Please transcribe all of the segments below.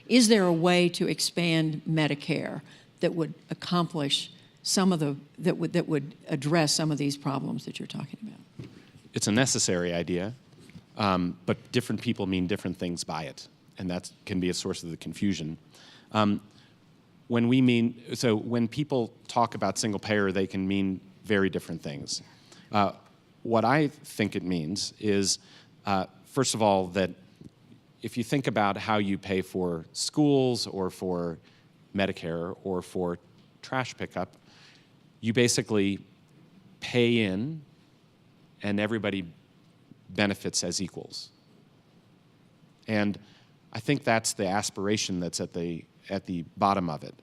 is there a way to expand Medicare that would accomplish some of that would address some of these problems that you're talking about? It's a necessary idea, but different people mean different things by it, and that can be a source of the confusion. When people talk about single payer, they can mean very different things. What I think it means is, first of all, that if you think about how you pay for schools or for Medicare or for trash pickup, you basically pay in and everybody benefits as equals. And I think that's the aspiration that's at the bottom of it.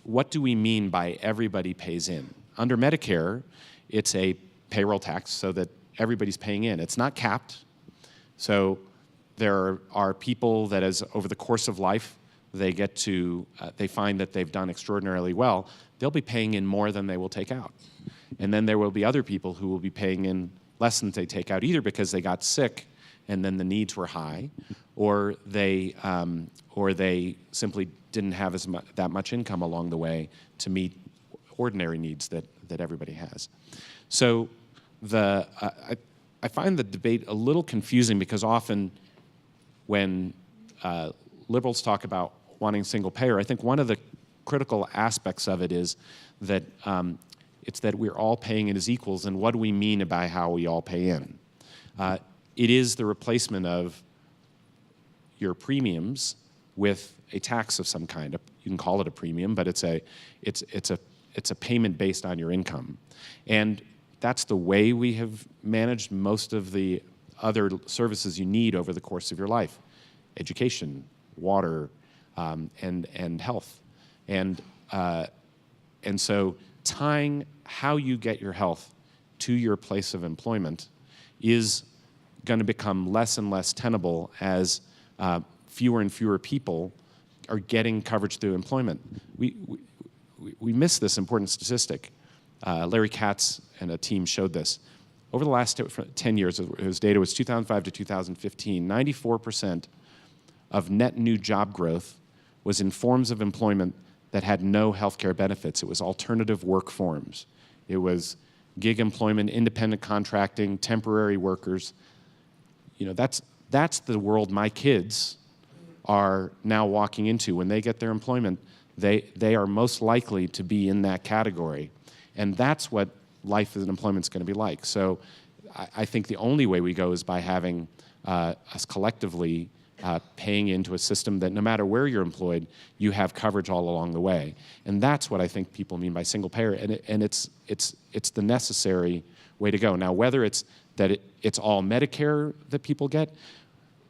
What do we mean by everybody pays in? Under Medicare, it's a payroll tax so that everybody's paying in. It's not capped. So there are people that as over the course of life, they get to, they find that they've done extraordinarily well, they'll be paying in more than they will take out. And then there will be other people who will be paying in less than they take out, either because they got sick and then the needs were high, or they simply didn't have that much income along the way to meet ordinary needs that everybody has. So I find the debate a little confusing because often when liberals talk about wanting single payer, I think one of the critical aspects of it is that it's that we're all paying in as equals, and what do we mean by how we all pay in? It is the replacement of your premiums with a tax of some kind. You can call it a premium, but it's a payment based on your income. And that's the way we have managed most of the other services you need over the course of your life: education, water, and health. And so tying how you get your health to your place of employment is going to become less and less tenable as fewer and fewer people are getting coverage through employment. We miss this important statistic. Larry Katz and a team showed this. Over the last 10 years, his data was 2005 to 2015, 94% of net new job growth was in forms of employment that had no healthcare benefits. It was alternative work forms. It was gig employment, independent contracting, temporary workers. You know, that's the world my kids are now walking into. When they get their employment, they are most likely to be in that category. And that's what life in employment is going to be like. So I think the only way we go is by having us collectively paying into a system that no matter where you're employed, you have coverage all along the way. And that's what I think people mean by single payer. And it's the necessary way to go. Now, whether it's that it's all Medicare that people get,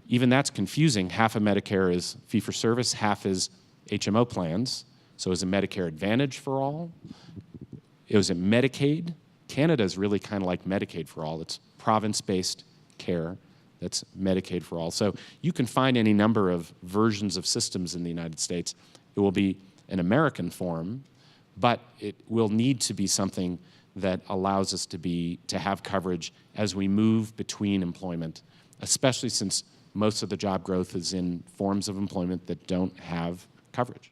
even that's confusing. Half of Medicare is fee-for-service, half is HMO plans. So is it Medicare Advantage for all? Is it Medicaid? Canada is really kind of like Medicaid for all. It's province-based care. That's Medicaid for all. So you can find any number of versions of systems in the United States. It will be an American form, but it will need to be something that allows us to have coverage as we move between employment, especially since most of the job growth is in forms of employment that don't have coverage.